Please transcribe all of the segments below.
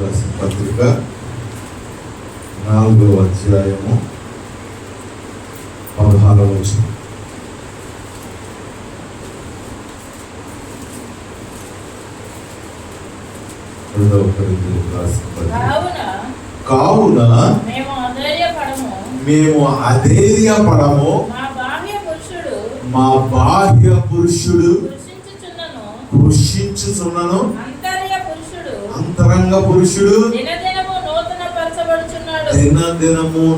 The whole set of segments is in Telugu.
రాసిన పత్రిక 4వ అధ్యాయము 16వ వచనం. కావున మేము అధైర్యపడము, మా బాహ్య పురుషుడు కృషించుచున్నను, అంతరంగ పురుషుడు దినదినము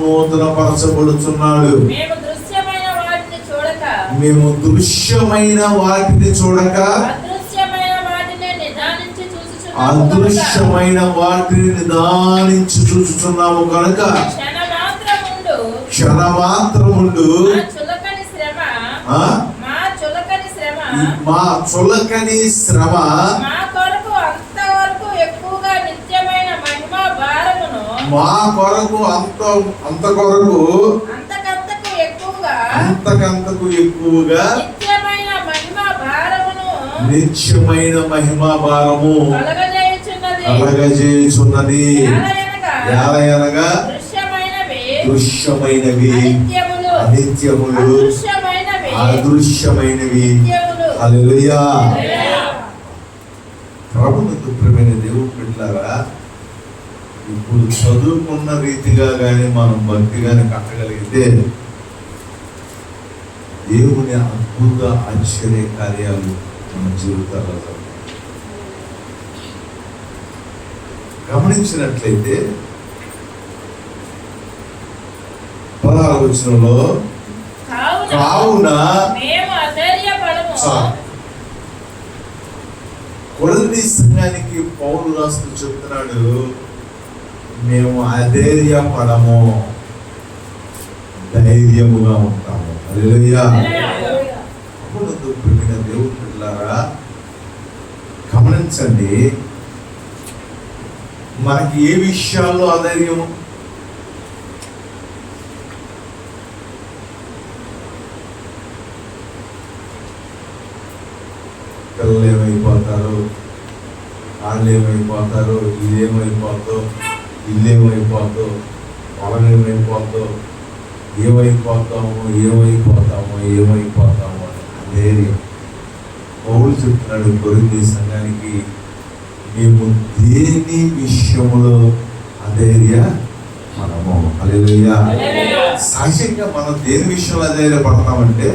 నూతన పరచబడుచున్నాడు. మేము దృశ్యమైన వాటిని చూడక అదృశ్యమైన వాటిని నిదానించి చూస్తున్నాము కనుక క్షణమాత్రముండు మా చులకని శ్రమ మా కొరకు అంతకంతకు ఎక్కువగా నిత్యమైన మహిమా భారము కలగజేయుచున్నది. ఎలయనగా దృశ్యమైనవి అనిత్యములు, అదృశ్యమైనవి. హల్లెలూయా. ప్రభువుకు ప్రియమైన దేవుని బిడ్డలారా, ఇప్పుడు చదువుకున్న రీతిగా కానీ మనం భక్తి కానీ కట్టగలిగితే దేవుని అద్భుత ఆశ్చర్య కార్యాలు మన జీవితాల్లో గమనించినట్లయితే 16వ వచనంలో కావున కొరింథీ సంఘానికి పౌలు రాస్తూ చెప్తున్నాడు, మేము అధైర్యపడము, ధైర్యముగా ఉంటాము. హల్లెలూయా. అప్పుడందు ప్రియమైన దేవుని బిడ్డలారా, గమనించండి, మనకి ఏ విషయాల్లో అధైర్యము? పిల్లలు ఏమైపోతారు, వాళ్ళు ఏమైపోతారు, ఇదేమైపోతో, ఇల్లేమైపోతో, పొలం ఏమైపోతో, ఏమైపోతాము అని ధైర్యం. పౌలు చెప్తున్నాడు కొరింథీ సంఘానికి, మేము దేని విషయంలో అధైర్య మనము. హల్లెలూయా. సహజంగా మనం దేని విషయంలో అధైర్యపడతామంటే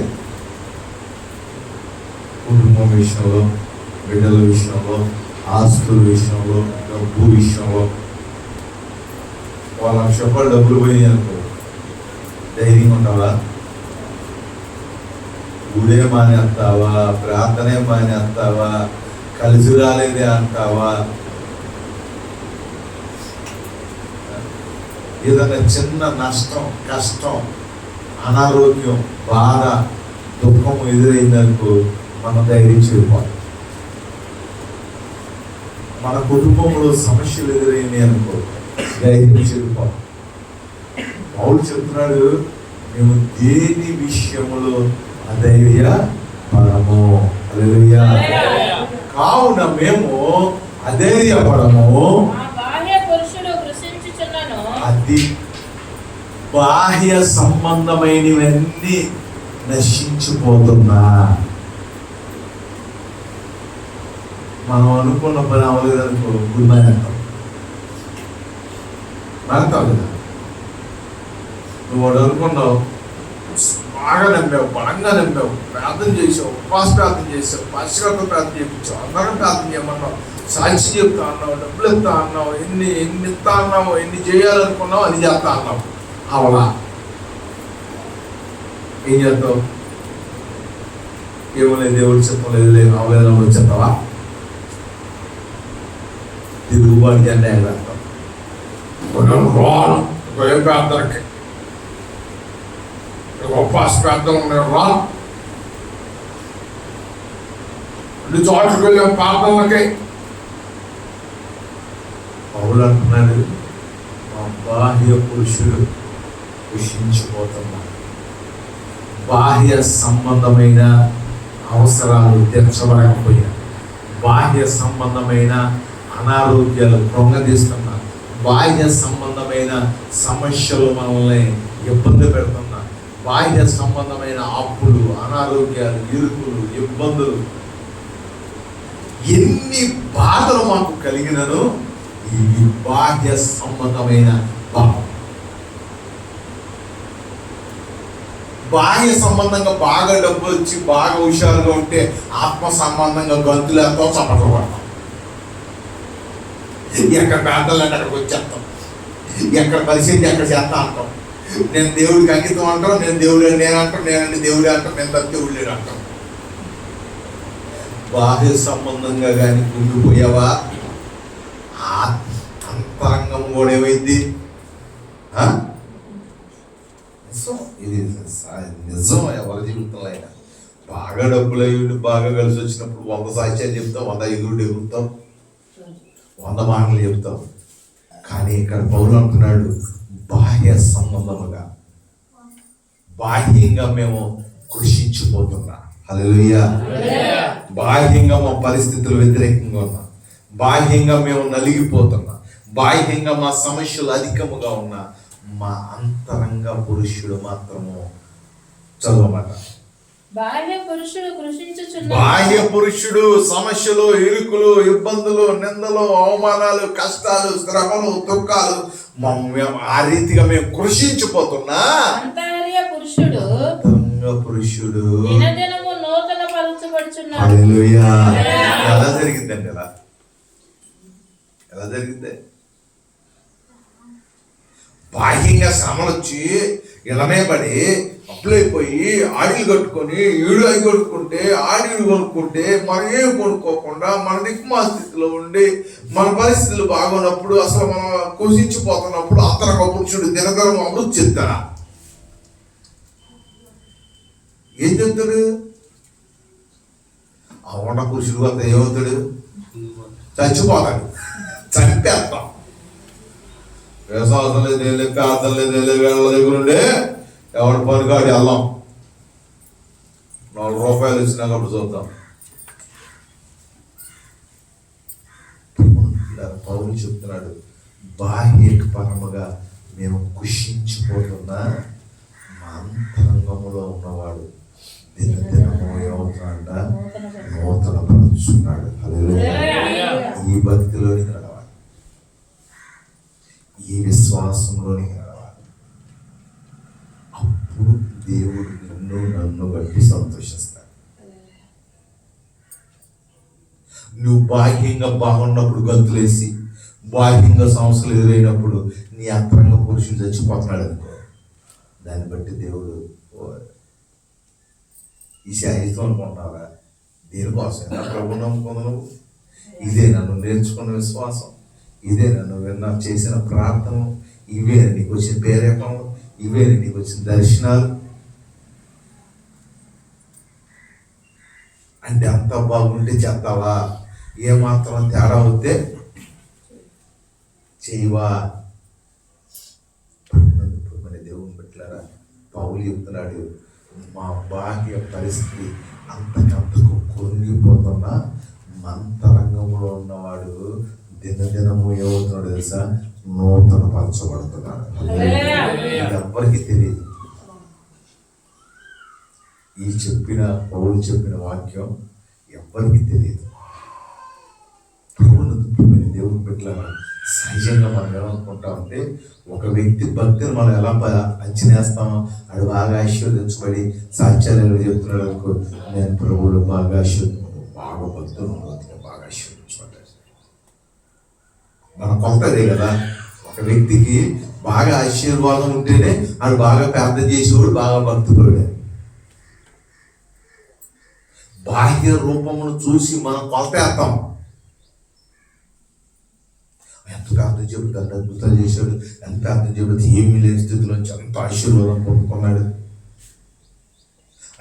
కుటుంబం విషయంలో, బిడ్డల విషయంలో, ఆస్తుల విషయంలో, డబ్బు విషయంలో. వాళ్ళ రూపాయలు డబ్బులు పోయినాయి అనుకో, ధైర్యంగా ఉంటావా? గుడే మానేస్తావా? ప్రార్థనే మానేస్తావా? కలిసి రాలేదే అంటావా? ఏదైనా చిన్న నష్టం, కష్టం, అనారోగ్యం, బాధ, దుఃఖం ఎదురైందనుకో మనం ధైర్యం చేయకపోవాలి. మన కుటుంబంలో సమస్యలు ఎదురైనాయి అనుకో ధైర్యం చేయకపోవాలి. పౌలు చెప్తున్నాడు, మేము దేని విషయంలో అధైర్య పడము. హల్లెలూయా. కావున మేము అధైర్యపడము, అది బాహ్య సంబంధమైనవన్నీ నశించిపోతున్నా. మనం అనుకున్న పని అవ్వలేదనుకో గురిమానేస్తాం కదా. నువ్వు వాడు అనుకున్నావు, బాగా నమ్మావు, బలంగా నమ్మావు, ప్రార్థన చేసావు, ఉపవాస ప్రార్థన చేసావు, పశ్చాత్తాప ప్రార్థన చేయించావు, అందరం ప్రార్థన చేయమన్నావు, సాక్షి చెప్తా అన్నావు, డబ్బులు ఇస్తా అన్నావు, ఎన్ని ఇస్తా అన్నావు, ఎన్ని చేయాలనుకున్నావు అది చేస్తా అన్నావు. అవలా ఏం చేస్తావు? ఏమలేదు, దేవుడు చెప్పలేదు, లేదు అవలేదని వచ్చేస్తావా? తిరుగుబాటు జెండా ఎగరేస్తాం. ఏం ప్రార్థనకి ఉపవాస ప్రార్థన రాను, అన్ని చోట్లకి వెళ్ళాం ప్రార్థనలకి. పౌలు అంటున్నాడు, మా బాహ్య పురుషుడు కృషించిపోతున్నాడు. బాహ్య సంబంధమైన అవసరాలు తీర్చబడకపోయినా, బాహ్య సంబంధమైన అనారోగ్యాలు కృంగదీస్తున్న బాహ్య సంబంధమైన సమస్యలు మనల్ని ఇబ్బంది పెడుతున్న బాహ్య సంబంధమైన అప్పులు, అనారోగ్యాలు, ఇరుకులు, ఇబ్బందులు, ఎన్ని బాధలు మాకు కలిగినను ఈ బాహ్య సంబంధమైన పాపం. బాహ్య సంబంధంగా బాగా డబ్బులు వచ్చి బాగా హుషారుగా ఉంటే ఆత్మ సంబంధంగా గంతులు ఎంతో చప్పట్లు పడతాం. ఎక్కడ ప్రార్థనలు అంటే అక్కడికి వచ్చేస్తాం, ఎక్కడ పరిస్థితి ఎక్కడ చేస్తా అంటాం. నేను దేవుడికి అంకితం అంటాం, నేను దేవుడు నేను అంటాం, నేనంటే దేవుడే అంటాం, నేను తప్ప దేవుడు లేడు అంటాం. బాహ్య సంబంధంగా కానీ కుంగిపోయావా అంతరంగం కూడా ఏమైంది? ఇది నిజం. ఎవరి జీవితంలో అయినా బాగా డబ్బులు అయ్యి బాగా కలిసి వచ్చినప్పుడు 100 సాక్ష్యాలు చెప్తాం, 100 ఎగురుడు ఎగురుతాం, 100 మాటలు చెప్తాం. కానీ ఇక్కడ పౌలు అంటున్నాడు, బాహ్య సంబంధముగా బాహ్యంగా మేము కృషించిపోతున్నా. హల్లెలూయా. బాహ్యంగా మా పరిస్థితులు వ్యతిరేకంగా ఉన్నా, బాహ్యంగా మేము నలిగిపోతున్నా, బాహ్యంగా మా సమస్యలు అధికముగా ఉన్నా, మా అంతరంగ పురుషుడు మాత్రము చదవమాట. బాహ్య పురుషుడు సమస్యలు, ఇరుకులు, ఇబ్బందులు, నిందలు, అవమానాలు, కష్టాలు, శ్రమలు, దుఃఖాలు ఆ రీతిగా మేము కృషించిపోతున్నా. అంతరంగ పురుషుడు దినదినము నూతన పరచబడుచున్నాడు. హల్లెలూయా. ఎలా జరిగిందండి? ఎలా జరిగింది? బాహ్యంగా శ్రమలు వచ్చి ఇలానే పడి అప్పులైపోయి ఆడిలు కట్టుకొని ఈడు అవి కొనుక్కుంటే ఆడిలు కొనుక్కుంటే మనం ఏం కొనుక్కోకుండా మన దిక్కుమా స్థితిలో ఉండి మన పరిస్థితులు బాగున్నప్పుడు అసలు మనం కుషించిపోతున్నప్పుడు అంతరంగ పురుషుడు దినదనం అమృతి చెప్తాడా? ఏం చెప్తాడు? ఆ వంట పురుషుడు అంత ఏమవుతాడు? చచ్చిపోతాడు, చంపేస్తాం. వ్యవసాయం లేదు, నేను లెక్క అర్థం లేదు, వేళ్ళ దగ్గర ఉండే ఎవరి పనికాడి వెళ్ళాం. 4 రూపాయలు ఇచ్చినాక అప్పుడు చూద్దాం. పౌలు చెప్తున్నాడు, బాహ్య పరముగా మేము కుషించిపోతున్నా మా అంతరంగములో ఉన్నవాడు దినదినము ఏమవుతున్నాడంట? నూతన పరుచున్నాడు. హల్లెలూయా. ఈ భక్తిలోనికి నడవాలి, ఈ విశ్వాసంలోనికి నడవాలి. అప్పుడు దేవుడు నన్ను బట్టి సంతోషిస్తాడు. నువ్వు బాహ్యంగా బాగున్నప్పుడు గంతులేసి బాహ్యంగా సమస్యలు ఎదురైనప్పుడు నీ అంతరంగ పురుషుడు చచ్చిపోతున్నాడు అనుకో, దాన్ని బట్టి దేవుడు ఈ శాయితం అనుకుంటున్నారా? దేనికోసం ప్రభు నమ్ముకున్నావు? ఇదే నన్ను నేర్చుకున్న విశ్వాసం, ఇదే నన్ను విన్న చేసిన ప్రార్థన, ఇవే నీకు వచ్చిన ప్రేరేపణలు, ఇవే నీకు వచ్చిన దర్శనాలు. అంటే అంత బాగుంటే చేస్తావా? ఏమాత్రం తేడా అవుతే చేయవా? మన దేవుని పెట్టారా? పౌలు చెప్తున్నాడు, మా బాహ్య పరిస్థితి అంతకంతకు కొనిపోతున్నా మంతరంగంలో ఉన్నవాడు దినదినము ఏమవుతున్నాడు తెలుసా? నూతన పరచబడుతున్నాడు. ఎవ్వరికి తెలియదు. ఈ పౌలు చెప్పిన వాక్యం ఎవ్వరికి తెలియదు. దేవుని పెట్టిన సహజంగా మనం ఏమనుకుంటా ఉంటే, ఒక వ్యక్తి భక్తిని మనం ఎలా అంచనేస్తామో, అది బాగా ఆశీర్వదించబడి సాక్ష్యాలు చెప్తున్నాడు అనుకో, నేను ప్రభువులు బాగా బాగా భక్తులు బాగా ఆశీర్వదించబడ్డాడు. మన కొత్తదే కదా. ఒక వ్యక్తికి బాగా ఆశీర్వాదం ఉంటేనే అది బాగా ప్రార్థన చేసేవాడు, బాగా భక్తుడు. బాహ్య రూపమును చూసి మనం కొలతేస్తాం. ఎంత ప్రార్థన చెబుతాడు, అద్భుతాలు చేశాడు, ఎంత ప్రార్థన చెబుతే ఏమీ లేని స్థితిలో ఎంత ఆశీర్వాదం పొందుకున్నాడు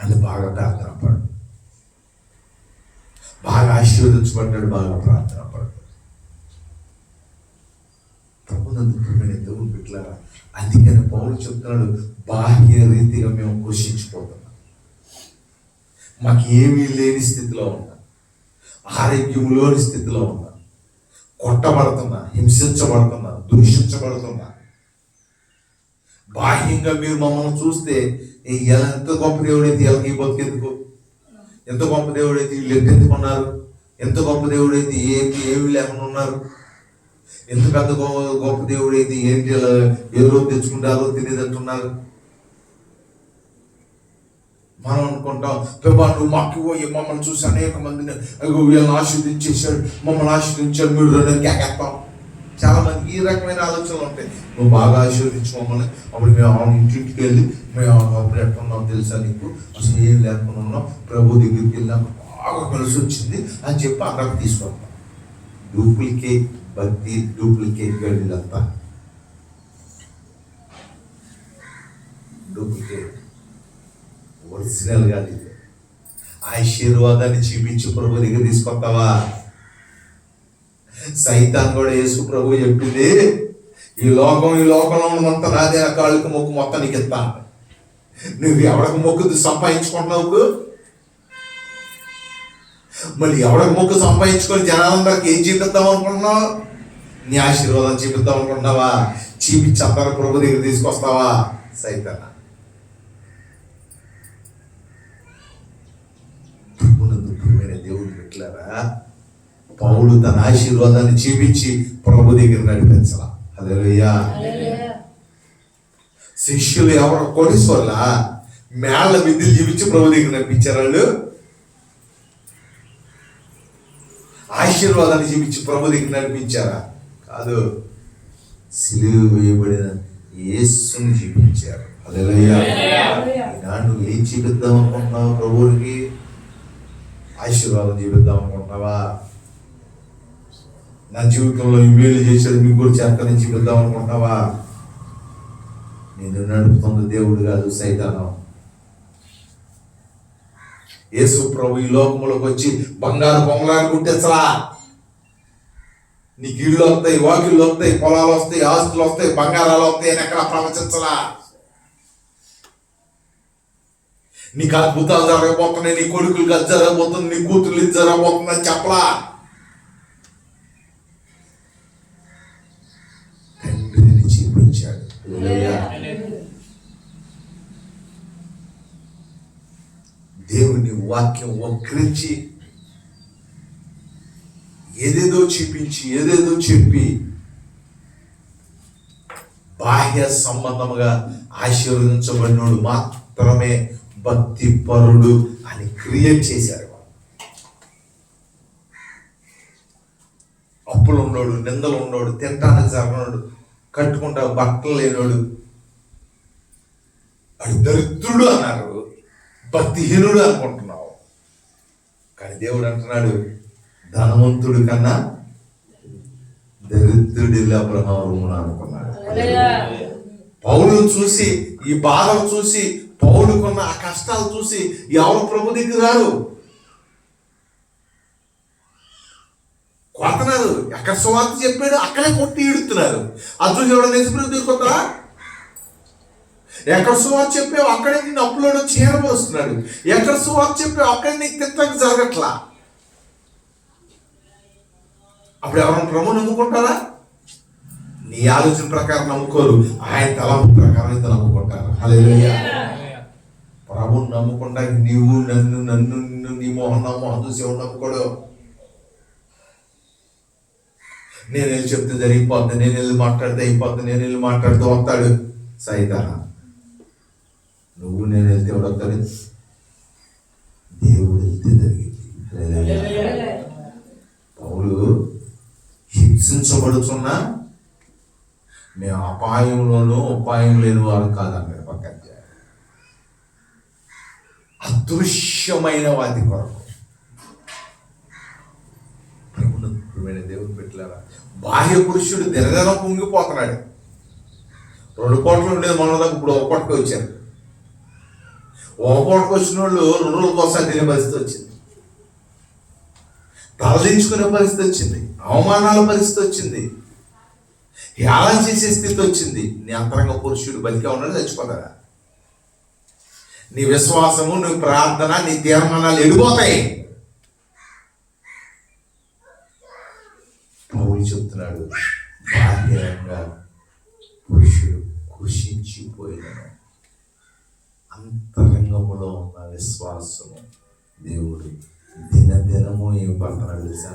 అని బాగా ప్రార్థన పడు, బాగా ఆశీర్వదించబడ్డాడు, బాగా ప్రార్థన పడు. ప్రభునందుకమైన దేవుని బిడ్డలారా, అందుకని పౌలు చెప్తున్నాడు, బాహ్య రీతిగా మేము కృషించిపోతున్నాం. మాకు ఏమీ లేని స్థితిలో ఉన్నా, ఆరోగ్యం లేని స్థితిలో ఉన్నా, కొట్టబడుతున్నా, హింసించబడుతున్నా, దూషించబడుతున్నా. బాహ్యంగా మీరు మమ్మల్ని చూస్తే ఎంత గొప్ప దేవుడైతే వీళ్ళకి బతికెందుకు, ఎంత గొప్ప దేవుడైతే వీళ్ళు ఎత్తెత్తుకున్నారు, ఎంత గొప్ప దేవుడైతే ఏమి లేకుండా ఉన్నారు, ఎంత పెద్ద గొప్ప దేవుడైతే ఏంటి ఏ రోజు తెచ్చుకుంటారో తెలియదంటున్నారు. మనం అనుకుంటాం, ప్రభా నువ్వు మాకు మమ్మల్ని చూసి అనేక మందిని వీళ్ళని ఆశీర్వదించేశాడు, మమ్మల్ని ఆశీర్వదించాడు, మీరు రెండు కేకేస్తాం. చాలా మందికి ఈ రకమైన ఆలోచనలు ఉంటాయి. నువ్వు బాగా ఆశీర్వదించు మమ్మల్ని, అప్పుడు మేము ఇంటింటికి వెళ్ళి మేము అప్పుడు ఎట్టున్నాం తెలుసా నీకు, అసలు ఏం లేకుండా ఉన్నాం, ప్రభు దగ్గరికి వెళ్ళాక బాగా కలిసి వచ్చింది అని చెప్పి అందరికి తీసుకొస్తాం. డూప్లికేట్ భక్తి, డూప్లికేట్ గడిలంతా డూప్లికేట్. ఒరిజినల్ గా ఆశీర్వాదాన్ని చూపించి ప్రభు దగ్గర తీసుకొస్తావా? సైతాన్ కూడా యేసు ప్రభు చెప్పింది, ఈ లోకంలో ఉన్నంతా నాదే, నా కాళ్ళకి మొక్కు మొత్తం నీకు ఇస్తా. నువ్వు ఎవరికి మొక్కు సంపాదించుకుంటున్నావు? మళ్ళీ ఎవరికి మొక్కు సంపాదించుకొని జనాలందరికి ఏం చూపిద్దాం అనుకుంటున్నావు? నీ ఆశీర్వాదం చూపిద్దాం అనుకుంటున్నావా? చూపించి అందరూ ప్రభు దగ్గర తీసుకొస్తావా? సైతాన్ దేవుడు పెట్టారా? పౌలు తన ఆశీర్వాదాన్ని చూపించి ప్రభు దగ్గర నడిపించాల. హల్లెలూయా. శిష్యులు ఎవరు కోటీశ్వర్ల మేళ్ళ విద్యలు చూపించి ప్రభు దగ్గర నడిపించారు. వాళ్ళు ఆశీర్వాదాన్ని చూపించి ప్రభు దగ్గర నడిపించారా? కాదు, సిలువ వేయబడిన యేసుని చూపించారు. హల్లెలూయా. నువ్వు ఏం చూపిద్దాం అనుకుంటున్నావు? ప్రభువుకి ఆశీర్వాదం చూపిద్దాం అనుకుంటున్నావా? నా జీవితంలో ఈ మేలు చేసేది మీకు కూడా చేస్తానని చూపిద్దాం అనుకుంటున్నావా? నేను నడుపుతున్న దేవుడు కాదు, సైతాను. యేసు ప్రభు ఈ లోకంలోకి వచ్చి బంగారు బొమ్మలాన్ని గుర్తించలా. నీకు ఇళ్ళు వస్తాయి, వాకిళ్ళు వస్తాయి, పొలాలు వస్తాయి, ఆస్తులు వస్తాయి, బంగారాలు వస్తాయి అని ఎక్కడ ప్రవచించలా. నీకు అద్భుతాలు జరగబోతున్నాయి, నీ కొడుకులు అది జరగబోతుంది, నీ కూతురు ఇది జరగబోతుంది అని చెప్పలా. తండ్రిని చూపించాడు. దేవుని వాక్యం వక్రించి ఏదేదో చూపించి ఏదేదో చెప్పి బాహ్య సంబంధముగా ఆశీర్వదించబడినోడు మాత్రమే భక్తి పరుడు అని క్రియేట్ చేశారు. అప్పులు ఉన్నోడు, నిందలు ఉన్నోడు, తింటానికి జరగనోడు, కట్టుకుంటా బట్టలు లేనోడు, అది దరిద్రుడు అన్నారు, భక్తిహీనుడు అనుకుంటున్నావు. కానీ దేవుడు అంటున్నాడు, ధనవంతుడి కన్నా దరిద్రుడి అబ్రహాము అనుకున్నాడు. పౌలు చూసి, ఈ బాధలు చూసి, పౌలుకున్న ఆ కష్టాలు చూసి ఎవరు ప్రభు దగ్గర రారు, కొడుతున్నారు. ఎక్కడ సువార్త చెప్పాడు అక్కడే కొట్టి ఈడుతున్నారు. అర్జునుడు ఎవడో నిజప్రభు దిగుతుందా? ఎక్కడ సువార్త చెప్పావు అక్కడే నిన్ను అప్పులోడు చేరబోస్తున్నాడు. ఎక్కడ సువార్త చెప్పావు అక్కడే నీకు తిట్టకు జరగట్లా. అప్పుడు ఎవరైనా ప్రభు నమ్ముకుంటారా? నీ ఆలోచన ప్రకారం నమ్ముకోరు, ఆయన తలంపు ప్రకారం అయితే నమ్ముకుంటారు. హల్లెలూయా. ప్రభుని నమ్ముకుంటా నీవు నన్ను నీ మోహన్ చూసి ఎవరు నమ్ముకోడు. నేను వెళ్ళి చెప్తే జరిగిపోద్ది, నేను వెళ్ళి మాట్లాడితే అయిపోద్ది, నేను వెళ్ళి మాట్లాడితే వస్తాడు సైతానా. నువ్వు నేను వెళ్తే ఎవడొస్తాడు? దేవుడు వెళ్తే జరిగింది. పౌలు హింసించబడుతున్నా మేము అపాయంలోనూ ఉపాయం లేని వారు కాదన్నాడు. పక్కన అదృశ్యమైన వాటి కొరకు ప్రభుత్వమైన దేవుడు పెట్టలేరా? బాహ్య పురుషుడు దినదినం పొంగిపోతున్నాడు. 2 కోట్లు ఉండేది మన దాకా ఇప్పుడు 1 కోటికి వచ్చారు. 1 కోటికి వచ్చిన వాళ్ళు 2 రోజుల కోసం తినే పరిస్థితి వచ్చింది, తలదించుకునే పరిస్థితి వచ్చింది, అవమానాల పరిస్థితి వచ్చింది, హేళన చేసే స్థితి వచ్చింది. నీ అంతరంగ పురుషుడు బతికే ఉన్నాడు, చచ్చిపోతారా? నీ విశ్వాసము, నీ ప్రార్థన, నీ తీర్మానాలు ఎడిపోతాయి. పౌలు చెప్తున్నాడు, బాహ్యంగా పురుషుడు కృషించిపోయినను అంతరంగములో ఉన్న విశ్వాసము దేవుడు దినదినము ఏం పడుతున్నాడు తెలుసా,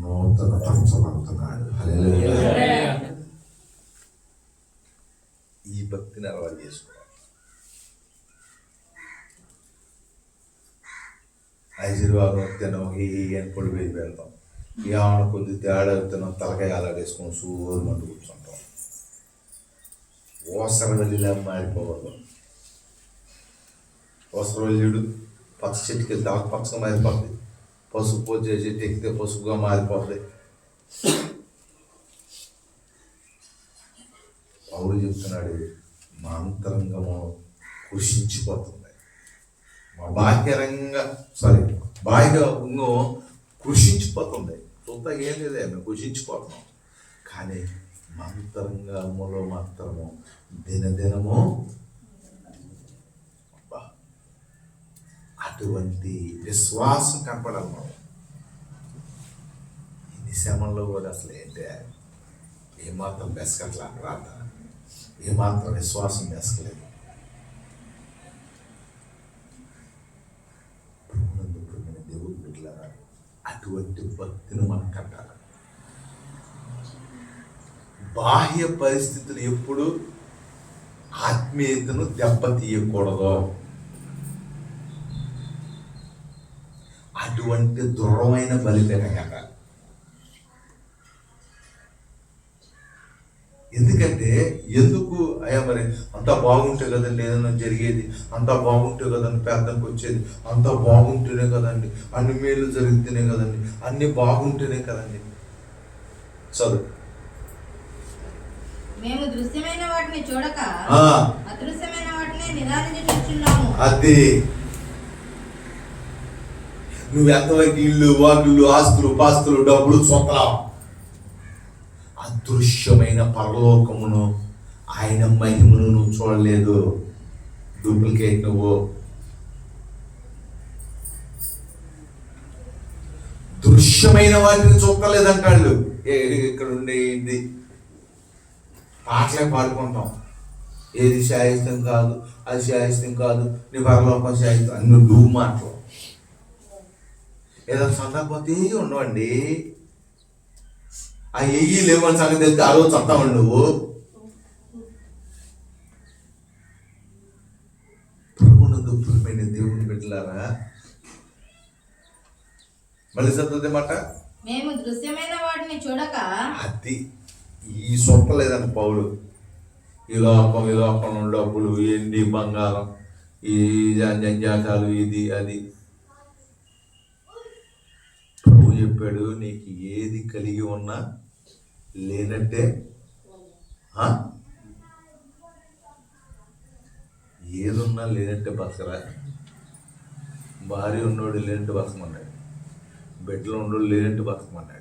నూతన పరచబడుతున్నాడు. హల్లెలూయా. ఈ భక్తిని అలవాటు చేసుకోవాలి. ఆశీర్వాదం వస్తేనో అని పొడి వేసి వెళ్తాం, ఏమైనా కొద్ది తేడా వస్తేనో తలకాయ అలాగేసుకొని సూరు మంటూ కూర్చుంటాం. ఓసరవల్లిలా మారిపోవద్దు. ఓసరవల్లిడు పచ్చ చెట్టుకి దాకా పచ్చగా మారిపోతుంది, పసుపు చేసి ఎక్కితే పసుపుగా మారిపోతుంది. పౌలు చెప్తున్నాడు, మా అంతరంగము కృషించిపోతుంది, మా బాహ్యంగా కృషించిపోతుంది. చూస్తా ఏం లేదే, మేము కృషించిపోతున్నాం. కానీ మా అంతరంగములో మాత్రము దినదినము అటువంటి విశ్వాసం కనపడాలి. మనం ఇన్ని శ్రమంలో కూడా అసలు ఏంటి, ఏమాత్రం బెసకట్లా, ప్రార్థన ఏమాత్రం విశ్వాసం బెసకలేదు. దేవుడు బిడ్డలారా, అటువంటి భక్తిని మనం కట్టాలి. బాహ్య పరిస్థితులు ఎప్పుడు ఆత్మీయతను దెబ్బతీయకూడదు. అటువంటి దృఢమైన బలిపీఠం కట్టాలి. ఎందుకంటే ఎందుకు అయ్యా మరి అంతా బాగుంటే కదండి ఏదైనా జరిగేది, అంతా బాగుంటే కదండి ప్రార్థనకు వచ్చేది, అంతా బాగుంటేనే కదండి అన్ని మేలు జరిగితేనే కదండి, అన్ని బాగుంటేనే కదండి. చదువు. మేము దృశ్యమైన వాటిని చూడక అదృశ్యమైన వాటిని నిరాశించుచున్నాము. అది నువ్వు ఎంతవరకు ఇల్లు వాకిళ్ళు ఆస్తులు పాస్తులు డబ్బులు సొంతలావు, అదృశ్యమైన పరలోకమును ఆయన మహిమను నువ్వు చూడలేదు. డూప్లికేట్ నువ్వు. దృశ్యమైన వాటిని చూడలేదంటాడు. ఇక్కడ ఉండేది పాటలే పాడుకుంటాం, ఏది శాయిస్తం కాదు, అది శాయిస్తం కాదు, నీ పరలోకం శాయిస్తం అన్ని డూబు మాటలు. ఏదైనా సందర్భతే ఉండవండి, ఆ ఎయ్యి లేవని సంగతి తెలిస్తే ఆ రోజు చస్తావండి నువ్వు. ప్రభునందు ప్రియమైన దేవుని బిడ్డలారా, మళ్ళీ చదువుతే మాట, మేము దృశ్యమైన వాటిని చూడక. అది ఈ సొంతలేదండి పౌలు. ఈ లోకంలో డబ్బులు, ఎండి బంగారం, ఈ జంజాటాలు, ఇది అది. ప్రభు చెప్పాడు, నీకు ఏది కలిగి ఉన్నా లేనట్టే, ఏదున్నా లేనట్టే బతకరా. భార్య ఉన్నోడు లేనట్టు బతకమన్నాడు, బిడ్డలో ఉన్నోడు లేనట్టు బతకమన్నాడు.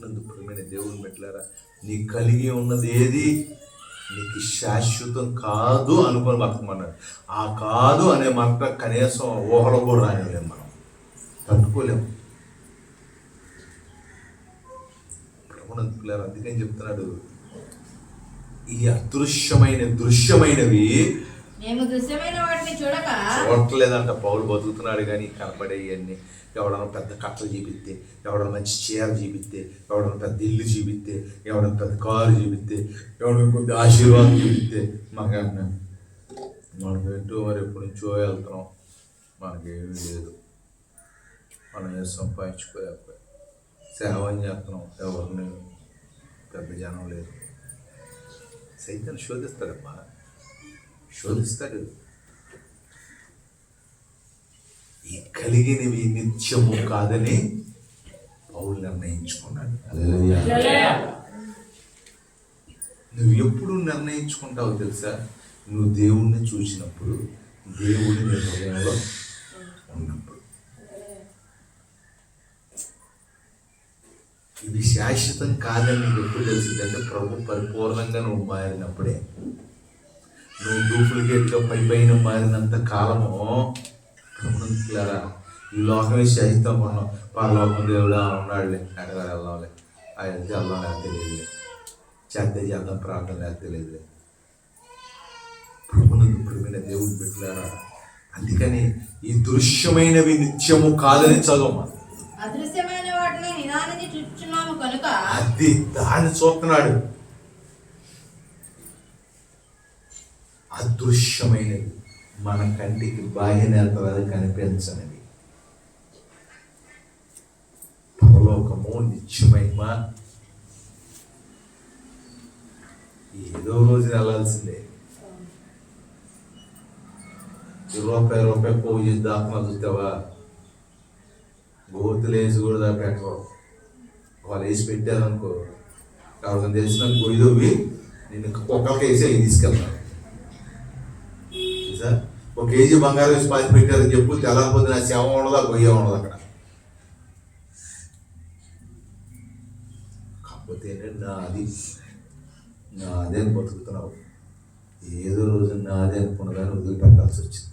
ప్రభుత్వమైన దేవుని బిడ్డలారా, నీ కలిగి ఉన్నది ఏది నీకు శాశ్వతం కాదు అనుకొని బతకమన్నాడు. ఆ కాదు అనే మాట కనీసం ఊహలో కూడా రానిలేము, మనం తట్టుకోలేము. ప్రభునంతులారా, అందుకని చెప్తున్నాడు, ఈ దృశ్యమైనవి మేము దృశ్యమైన వాటిని చూడక. చూడట్లేదంట పౌలు. బతుకుతున్నాడు కానీ కనపడే ఇవన్నీ, ఎవడన్నా పెద్ద కట్టలు చూపిస్తే, ఎవడన్నా మంచి చీర చూపిస్తే, ఎవడన్నా పెద్ద ఇల్లు చూపిస్తే, ఎవడన్నా పెద్ద కారు చూపిస్తే, ఎవడన్నా కొద్ది ఆశీర్వాదం చూపిస్తే మనకేంటో మరి ఎప్పటి నుంచో వెళ్తున్నాం, మనకేమీ లేదు. మనం ఏం సంపాదించుకోలేకపోయి సేవ చేస్తున్నాం, ఎవరిని పెద్ద జనం లేదు. సైతం శోధిస్తాడమ్మా, శోధిస్తాడు. ఈ కలిగినవి నిత్యము కాదని పౌలు నిర్ణయించుకున్నాడు. నువ్వు ఎప్పుడు నిర్ణయించుకుంటావు తెలుసా? నువ్వు దేవుణ్ణి చూసినప్పుడు, దేవుడి హృదయంలో ఉన్నప్పుడు. ఇది శాశ్వతం కాదని నీకు ఎప్పుడు తెలిసిందంటే ప్రభు పరిపూర్ణంగా నువ్వు మారినప్పుడే. నువ్వు డూప్లికేట్గా పైన మారినంత కాలము ప్రభుత్వారా ఈ లోకమే సహితం ఉన్నాం. పరలోకం దేవుడు ఉన్నాడులే, ఎక్కడ వెళ్దాంలే, ఆ వెళ్తే వెళ్దాం, నాకు తెలియదులే, చేద్దాం ప్రార్థన, నాకు తెలియదులే. ప్రభునందు ప్రియమైన దేవుడు పెట్టారా. అందుకని ఈ దృశ్యమైనవి నిత్యము కాదని చదవమా. అదృశ్యమైన వాటిని నిదానించి చూచున్నాము కనుక. అది దాన్ని చూస్తున్నాడు. అదృశ్యమైనవి మన కంటికి బాహ్య నేత్రాలు కనిపించనివి. పరలోకము నిత్యమైన ఏదో రోజు వెళ్ళాల్సిందే. రూపాయి పోగు చేసి దాకా చూస్తావా, గోతులు వేసి కూడా పెట్టరు. వాళ్ళు వేసి పెట్టారనుకో, ఎవరికైనా తెలిసిన గొయ్యిదోవి నేను ఒక్కరికి వేసి అవి తీసుకెళ్తాను. సార్ 1 కేజీ బంగారం వేసి పాతి పెట్టారని చెప్పు, తెల్లకపోతే నా శవం ఉండదు, ఆ గొయ్య ఉండదు అక్కడ. కాకపోతే నాదే అని బతుకుతున్నావు. ఏదో రోజు నాదే అనుకున్న దాన్ని వదిలిపెట్టాల్సి వచ్చింది.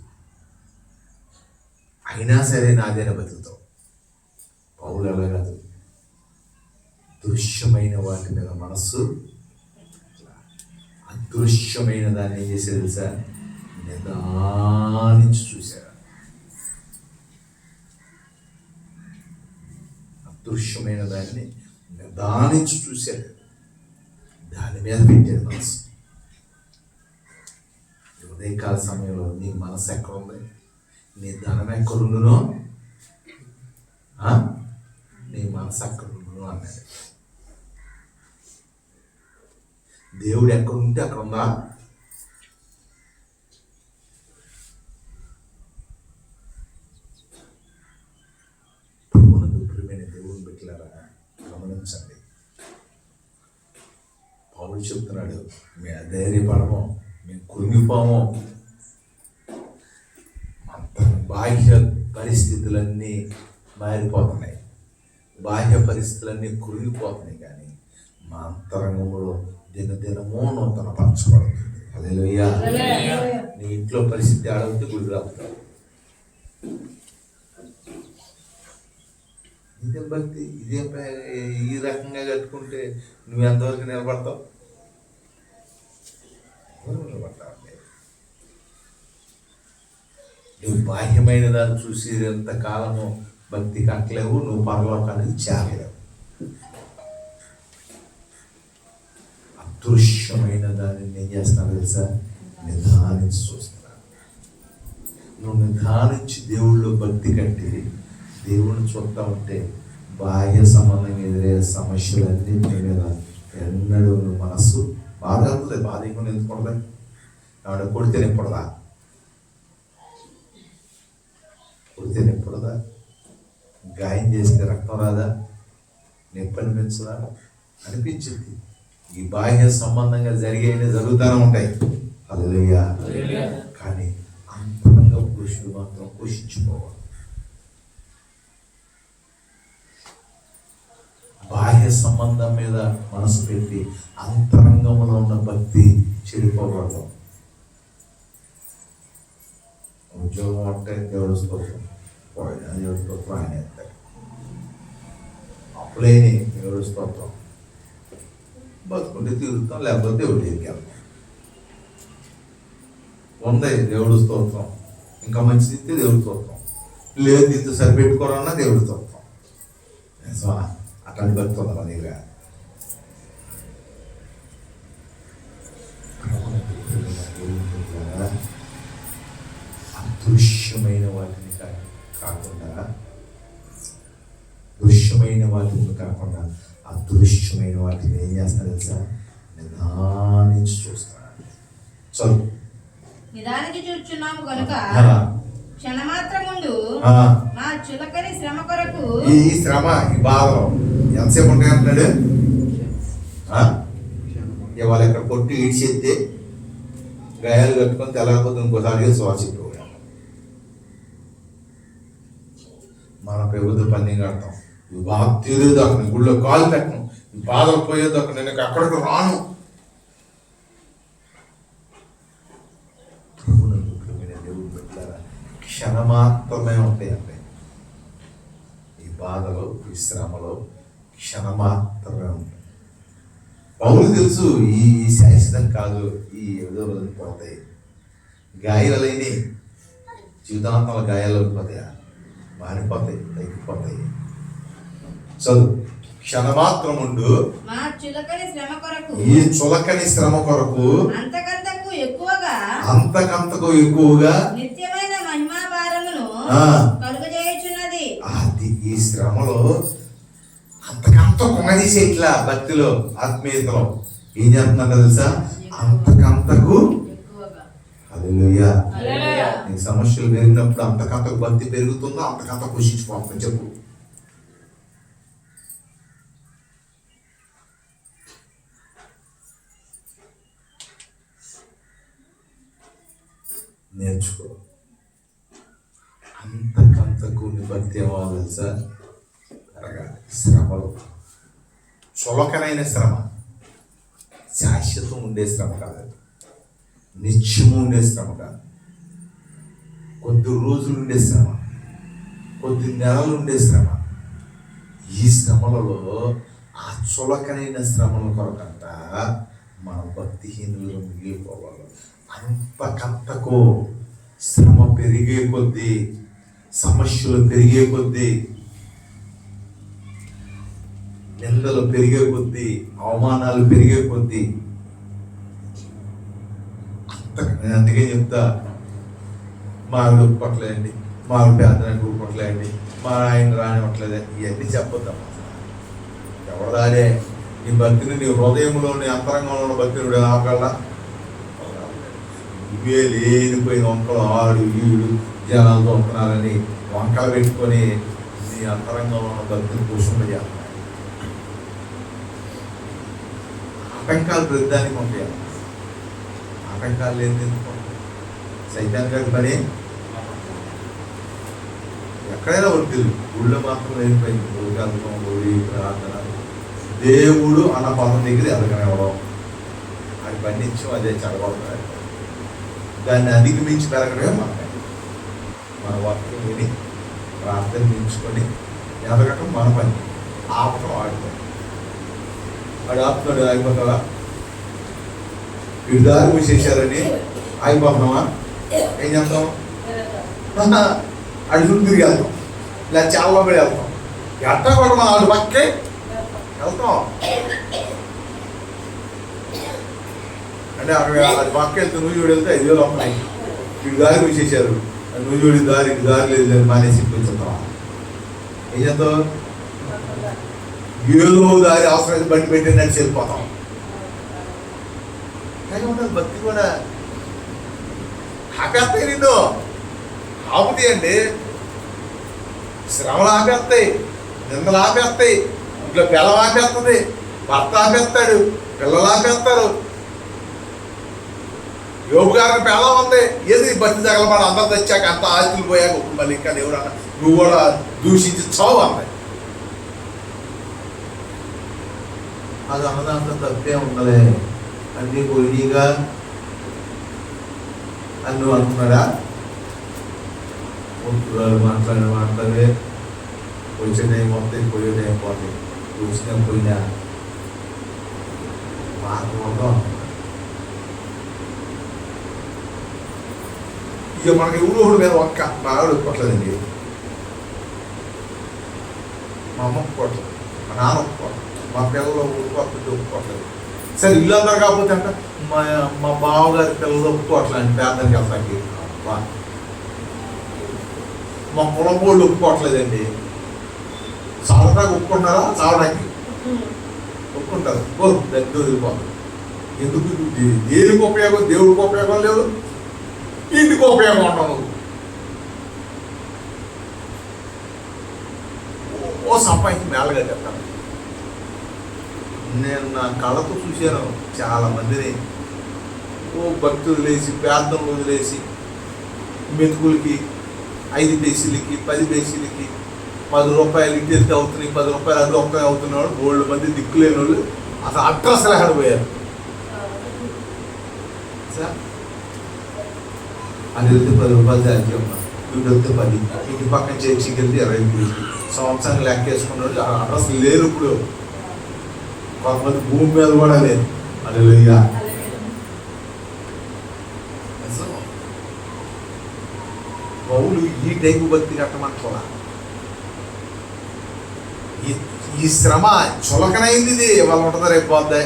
అయినా సరే నాదేనే బతుకుతావు. పౌలు అలా కాదు, దృశ్యమైన వాటి మీద మనస్సు, అదృశ్యమైన దాన్ని ఏం చేసేది తెలుసా, నిదానించి చూశారు. అదృశ్యమైన దాన్ని నిదానించి చూశారు, దాని మీద పెట్టేది మనసు. ఉదయకాల సమయంలో నీ మనసు ఎక్కడ ఉంది, నీ ధనం ఎక్కడుండునో, నీ మనసు ఎక్కడుండునో అన్నది. దేవుడు ఎక్కడుంటే అక్కడ ఉందా. ప్రియమైన దేవుని బిడ్డలారా, గమనించండి. పౌలు చెప్తున్నాడు, మేము ధైర్యపడము, మేము కృంగిపోము. బాహ్య పరిస్థితులన్నీ మారిపోతున్నాయి, బాహ్య పరిస్థితులన్నీ కృంగిపోతున్నాయి, కానీ మా అంతరంగంలో దినదినమో నూతన పరచబడుతుంది. హల్లెలూయా. నీ ఇంట్లో పరిస్థితి ఆడవుతే గుడి రావుతావు. ఇదే భక్తి, ఇదే ఈ రకంగా కట్టుకుంటే నువ్వు ఎంతవరకు నిలబడతావు? నిలబడతావు. నువ్వు బాహ్యమైన దాన్ని చూసి ఎంతకాలము భక్తి కట్టలేవు, నువ్వు పరలోకానికి చేరలేవు. అదృశ్యమైన దాన్ని ఏం చేస్తున్నావు తెలుసా, నిదానించి చూస్తున్నాను. నువ్వు నిదానించి దేవుళ్ళు భక్తి కట్టి దేవుడిని చూస్తూ ఉంటే బాహ్య సంబంధంగా ఎదురయ్యే సమస్యలన్నింటి మీద ఎన్నడూ నువ్వు మనస్సు బాధ అవుతుంది. బాధ ఎక్కువ ఎందుకూడదా, ఆవిడ కొడితే నిప్పడదా, కొడితే నిప్పడదా, గాయం చేస్తే రక్తం రాదా, నొప్పి అనిపించదా, అనిపించింది. ఈ బాహ్య సంబంధంగా జరుగుతూనే ఉంటాయి. హల్లెలూయా. కానీ అంతరంగ పురుషుడు మాత్రం పోషించుకోవాలి. బాహ్య సంబంధం మీద మనసు పెట్టి అంతరంగంలో ఉన్న భక్తి చెడిపోకూడదు. ఉద్యోగం అంటే దేవుడు స్తోత్రం, దేవుడి స్తోత్రం ఆయన ఎత్తాడు. అప్పులేని దేవుడి స్తోత్రం, బతుకుంటే తిరుగుతాం, లేకపోతే దేవుడి దగ్గరికి వెళ్తాం. ఉంది దేవుడు స్తోత్రం, ఇంకా మంచిది ఇస్తే దేవుడి స్తోత్రం, లేదు దీంతో సరిపెట్టుకోవాలన్నా దేవుడి స్తోత్రం. అట్లాంటి భక్తి ఉంది మన దగ్గర. అదృశ్యమైన వాటిని కాకుండా దృశ్యమైన వాటిని కాకుండా అదృశ్యమైన వాటిని ఏం చేస్తారు తెలుసా, నిదానించి చూస్తారు. చదువు. నిదానించి చూచున్నాము కనుక క్షణమాత్రముండు మా చులకని శ్రమ కొరకు. ఈ శ్రమ, ఈ బాధలు ఎంతసేపు ఉంటాయి అంటున్నాడు. ఇవాళ ఇక్కడ కొట్టి ఈడ్చేస్తే గాయాలు కట్టుకొని తెల్లకపోతే ఇంకోసారిగా శ్వాస చెప్పుకోవాలి. మన పెరుగుదల పని కడతాం, ఈ బాధ తీరేదాకా నేను గుళ్ళో కాలు పెట్టను, ఈ బాధలు పోయేదాకా నేను అక్కడికి రాను. దేవుడు పెట్టారా, క్షణమాత్రమే ఉంటాయి అంటే బాధలో, ఈ శ్రమలో క్షణమాత్రమే ఉంటాయి. పౌలు తెలుసు ఈ శాశ్వతం కాదు, ఈ ఏదో రోజులు పోతాయి, గాయాలైనవి జీవితాంతాల గాయాలు అయిపోతాయా, మారిపోతాయి, తగ్గిపోతాయి. చదువు. క్షణమాత్రం ఉండు మా చులకని శ్రమ కొరకు ఈ చులకని శ్రమ కొరకు అంతకంతకు ఎక్కువగా నిత్యమైన మహిమా భారమును కలుగజేయుచున్నది. అది ఈ శ్రమలో అంతకంత కొనదీసే ఇట్లా భక్తిలో, ఆత్మీయతలో ఏం చేస్తున్నా తెలుసా, అంతకంతకు. హల్లెలూయా. నీకు సమస్యలు పెరిగినప్పుడు అంతకంతకు భక్తి పెరుగుతుందో అంతకంత ఖుషించిపోతుంది. చెప్పు. నేర్చుకో. అంతకంతకు నీ భక్తి ఏమో తెలుసా, శ్రమలు, చులకనైన శ్రమ, శాశ్వతం ఉండే శ్రమ కాదు, నిత్యము ఉండే శ్రమ కాదు, కొద్ది రోజులు ఉండే శ్రమ, కొద్ది నెలలు ఉండే శ్రమ. ఈ శ్రమలలో ఆ చులకనైన శ్రమల కొరకంట మన భక్తిహీనులు మిగిలిపోవాలి. అంతకంతకు శ్రమ పెరిగే కొద్దీ, సమస్యలు పెరిగే కొద్దీ, నిందలు పెరిగే కొద్దీ, అవమానాలు పెరిగే కొద్దీ నేను అందుకే చెప్తా, మా ఆవిడ ఒప్పుకోట్లేదండి, మా ఆవిడ పేదనానికి ఒప్పుకోట్లేదండి, మా ఆయన రానివ్వట్లేదు, ఇవన్నీ చెప్పొద్దాం. ఎవరిదాడే నీ భక్తిని, నీ హృదయంలో, నీ అంతరంగంలో ఉన్న భక్తిని ఆపగలరా? ఇవే లేనిపోయిన వంకలు, ఆడు ఈడు జనాలు దొంగనాలని వంకలు పెట్టుకొని నీ అంతరంగంలో ఉన్న భక్తిని పోషణ చేస్తాయి. ఆటంకాలు ప్రతిదానికి ఉంటాయి. ఆటంకాలు లేని సైతాన్ గారి పని ఎక్కడైనా ఉంటుంది. ఊళ్ళో మాత్రం లేనిపోయింది. ఊరికల్పం, ఊరి ప్రార్థన, దేవుడు అన్న పదం దగ్గర ఎదగనివ్వడం, అది పండించం, అదే చదవడం. దాన్ని అధిగమించి పెరగడమే మన పని. మన వాక్యం విని ప్రార్థనించుకొని ఎదగటం మన పని, ఆపటం ఆడుతాం. వాడు ఆపుతాడు, ఆగిపోతావా? వీడు దారి మూసేశారని ఆగిపోతున్నావా? ఏం చేస్తాం? అడుగు తిరిగి వెళ్తాం, ఇలా చాలా పడి వెళ్తాం. ఎట్టా కూడా మనం ఆడు పక్కే వెళ్తాం. అంటే అక్కడ అది పక్క వెళ్తే నువ్వు వెళ్తే 5,000 వస్తున్నాయి. వీడు దారి మూసేశారు, నువ్వు చూడి దారి లేదు మానేసి చెప్తావా? ఏం చేస్తావు? ఏదో దారి అవసరం బండి పెట్టి నడిచి వెళ్ళిపోతాం. కానీ ఉండదు భక్తి కూడా. ఆపేస్తాయి, నిన్ను ఆపుతాయి అండి. శ్రమలు ఆపేస్తాయి, నిందలు ఆపేస్తాయి, ఇంట్లో పిల్లలు ఆపేస్తుంది, భర్త ఆపేస్తాడు, పిల్లలు ఆపేస్తారు. యోగు గారిని పిల్ల ఉంది, ఏది భక్తి తగలబడి అందరు తెచ్చాక అంత ఆస్తులు పోయాక మళ్ళీ ఇంకా ఎవరన్నా నువ్వు కూడా దూషించి చావు అన్నాయి. అది అన్నదాంతో తప్పే ఉండలే, అన్నీ పోయిగా అని నువ్వు అనుకున్నాడా? మాట్లాడే వచ్చేదేం పోతాయి, పోయేదేం పోతాయి, వచ్చినా పోయినా మాట్లాడదాం. ఇక మనకి ఊరు మీద ఒక్క మా ఆవిడ ఒప్పుకోవట్లేదండి, మా అమ్మ ఒప్పుకోవట్లేదు, మా నాన్న ఒప్పుకోవట్లేదు, మా పిల్లలు ఒప్పుకోవట్లేదు. సరే ఇల్లు అందరు కాకపోతే అంట మా బావగారి పిల్లలు ఒప్పుకోవట్లేదు పేదరికి వెళ్తాకి. మా పొలంబోళ్ళు ఒప్పుకోవట్లేదండి. చావడానికి ఒప్పుకుంటారా? చావడానికి ఒప్పుకుంటారు. దగ్గర వదిలిపోతారు. ఎందుకు? దేనికి ఉపయోగం? దేవుడికి ఉపయోగం లేదు, ఇంటికి ఉపయోగం ఉండవు. ఓ సంపాదించి మేళగా చెప్తాను. నేను నా కళ్ళతో చూశాను చాలా మందిని. ఓ భక్తి వదిలేసి, ప్రార్థన వదిలేసి, మెతుకులకి 5 పైసలకి 10 పైసలకి 10 రూపాయలు ఇంటి అవుతున్నాయి, 10 రూపాయలు అది ఒక్క అవుతున్నాడు. 3 మంది దిక్కులేని వాళ్ళు అసలు అడ్రస్ లేకపోయారు. సార్ అది వెళ్తే 10 రూపాయలు ఛార్జీ ఉన్నా ఇటు వస్తే 10, ఇటు పక్కన చర్చికి వెళ్తే 20 ఫీజులు, సంవత్సరానికి లెక్క వేసుకున్నాడు. అడ్రస్ లేరు ఇప్పుడు, కొంతమంది భూమి మీద కూడా లేదు. హల్లెలూయా. పౌలు ఈ టైపు భక్తి కట్టమంటా. ఈ శ్రమ చులకనైంది, ఇది వాళ్ళు ఉంటుందా రేపు పోద్దే,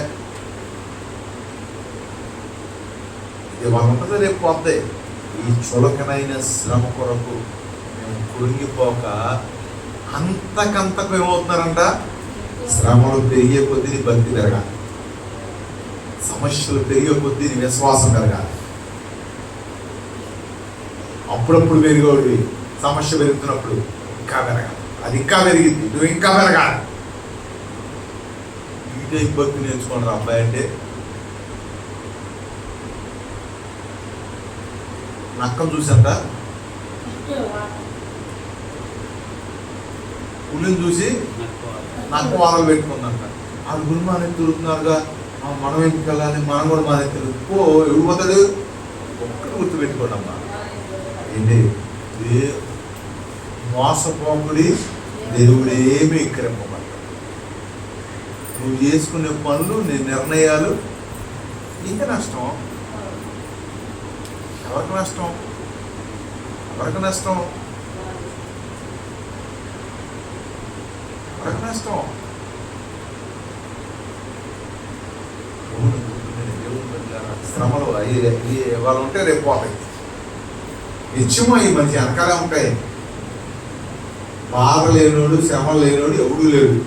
ఇది వాళ్ళు ఉంటుందా రేపు పోద్దే. ఈ చులకనైన శ్రమ కొరకు మేము కురింగిపోక అంతకంతకు ఏమవుతున్నారంట, శ్రమలు పెరిగే కొద్దీ నీ భక్తి పెరగాలి, సమస్యలు పెరిగే కొద్దీ నీ విశ్వాసం పెరగాలి. అప్పుడప్పుడు పెరిగేవాడివి, సమస్య పెరుగుతున్నప్పుడు ఇంకా పెరగాలి, అది ఇంకా పెరిగింది, నువ్వు ఇంకా పెరగాలి. ఈ టైప్ భక్తి నేర్చుకోండి అబ్బాయి. అంటే నక్కం చూసంట, పులిని చూసి నక్క వాదలు పెట్టుకుందంట. ఆ గురి మన తిరుగుతున్నారుగా, మనం ఎందుకు వెళ్ళాలి, మనం కూడా మన తిరుగు ఎవడు పోతాడు. ఒక్కటి గుర్తుపెట్టుకోండి అమ్మా, ఏంటి మోసపోకుడి దేవుడేమి ఎక్కరెప్పమాట. నువ్వు చేసుకునే పనులు, నీ నిర్ణయాలు నీకే నష్టం. ఎవరికి నష్టం? ఎవరికి నష్టం? ఎవరికి నష్టం? శ్రమలు వాళ్ళు ఉంటే రేపు పోతాయి. నిత్యమో ఈ మధ్య వెనకాలే ఉంటాయి. బాధ లేనోడు, శ్రమ లేనోడు ఎవడూ లేడు.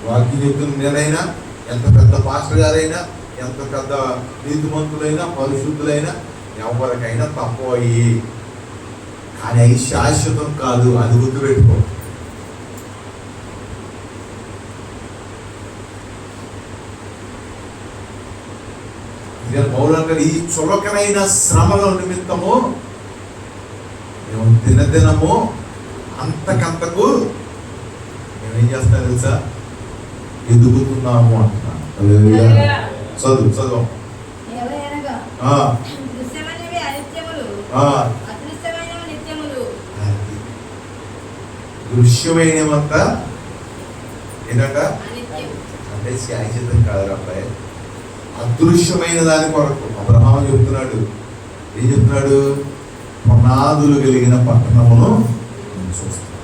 వాక్యం చెప్తున్న నేనైనా, ఎంత పెద్ద పాస్టర్ గారైనా, ఎంత పెద్ద నీతిమంతులైనా, పరిశుద్ధులైనా ఎవరికైనా తప్పయి. కానీ అవి శాశ్వతం కాదు, అది గుర్తుపెట్టుకో. పౌలంటే ఈ చులకనైన శ్రమల నిమిత్తము మేము దినదినము అంతకంతకు మేమేం చేస్తాం తెలుసా, ఎదుగుతున్నాము అంటున్నాను. చదువు చదువు. దృశ్యమైనవంతా ఏంటంట అంటే శాశ్వతం కాదు అబ్బాయి, అదృశ్యమైన దాని కొరకు. అబ్రహాము చెప్తున్నాడు, ఏం చెప్తున్నాడు, పునాదులు కలిగిన పట్టణమును చూస్తాను.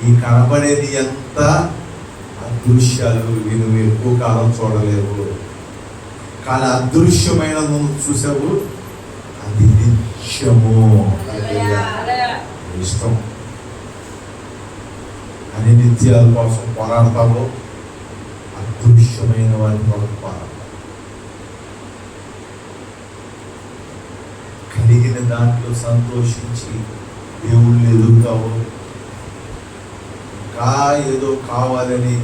ఈ కనబడేది ఎంత అదృశ్యాలు, నువ్వు ఎక్కువ కాలం చూడలేవు. కానీ అదృశ్యమైన చూసావు, అది నిత్యము. ఇష్టం అన్ని నిత్యాల కోసం పోరాడతావు, అదృశ్యమైన వారి కొరకు పోరాడతావు. కలిగిన దాంట్లో సంతోషించి దేవుళ్ళని ఎదుగుతావు. ఇంకా ఏదో కావాలని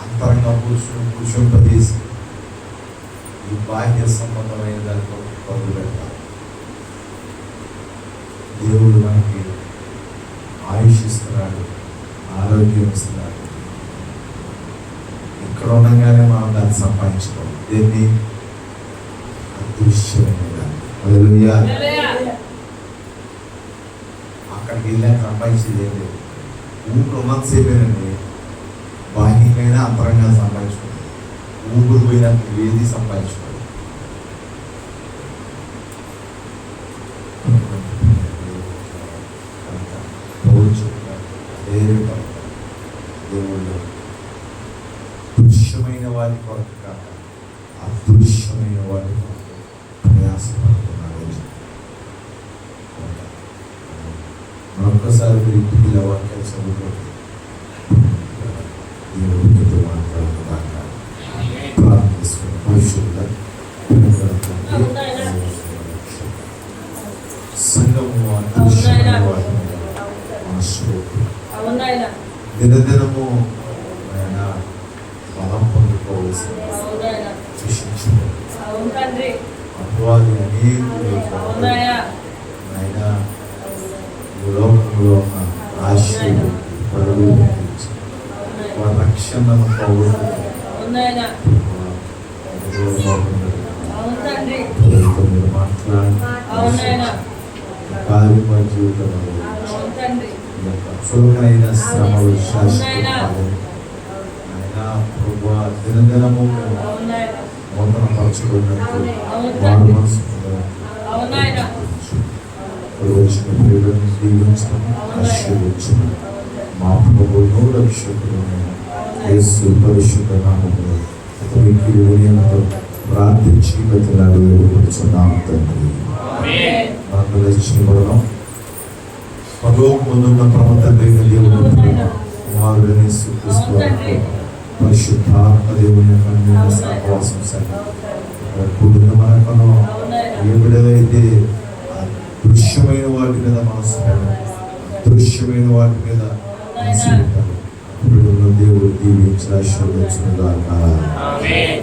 అంతరంగా పురుషింపజేసి ఈ బాహ్య సంబంధమైన దాంట్లో పనులు పెడతారు. దేవుడు మనకి ఆయుష్ ఇస్తున్నాడు, ఆరోగ్యం ఇస్తున్నాడు. ఇక్కడ ఉండగానే మనం దాన్ని సంపాదించుకోవాలి. దీన్ని అదృశ్యమైన హల్లెలూయా. అక్కడికి వెళ్ళాక సంపాదించేది ఏం లేదు. ఊపిరి ఉన్నంతసేపేనండి, బాహ్యంగా అంతరంగా సంపాదించుకోవాలి. ఊపిరి పోయినాక ఏది సంపాదించుకోవాలి. దేవుళ్ళు దృశ్యమైన వారి కొరకు కాక అదృశ్యమైన వారి కొరకు ప్రయాసపడుతున్నారు. మరొకసారి మీరు ఇంటికి వాక్యాలు చదువుకోండి. దేవుడితో మాట్లాడుతున్నాక ప్రార్థిస్తున్న పరిశుద్ధ సంఘము అదృశ్యమైన వారి దినదినము ఆయన బలం పొందుకోవాల్సి సృష్టించుకోవాలి. అపవాది అనేకులు ఆయన లోకంలో ఉన్న ఆశలు పరుగు వారి రక్షణను పోగొట్టుకుని అవును తండ్రి. పిల్లలతో మీరు మాట్లాడండి. అవును నాయనా. కార్యం మా జీవితంలో అవును తండ్రి. ఈ యొక్క చురుకైన శ్రమలు అవును శాశ్వత నాయనా. కాలం. నాయనా ప్రభువా, దినదినము మేము అవును నాయనా. నూతన పరచుకున్నట్టు అవును వారు తండ్రి. మనసు అవును నాయనా. వచ్చిన ప్రియులను దీవించడం ఆశీర్వదించడం మా ప్రభువును రక్షకుడును యేసు పరిశుద్ధ నామములో మీకు వినయంతో ప్రార్థించి బతిలాడి వేడుకొనుచున్నాము తండ్రి. ప్రార్థించబడడం పరలోకమందున్న పరమ తండ్రి అయిన దేవుని ప్రేమ, కుమారుడైన యేసుక్రీస్తు వారి పరిశుద్ధాత్మ దేవుని యొక్క అన్యోన్య సహవాసం కూడిన మనకను ఏ బిడ్డలైతే దృశ్యమైన వాటి మీద మనసు దృశ్యమైన వాటి మీద మనసు పెట్టారు. బిడ్డలను దేవుడు దీవించి ఆశీర్వదించును గాక. ఆమేన్.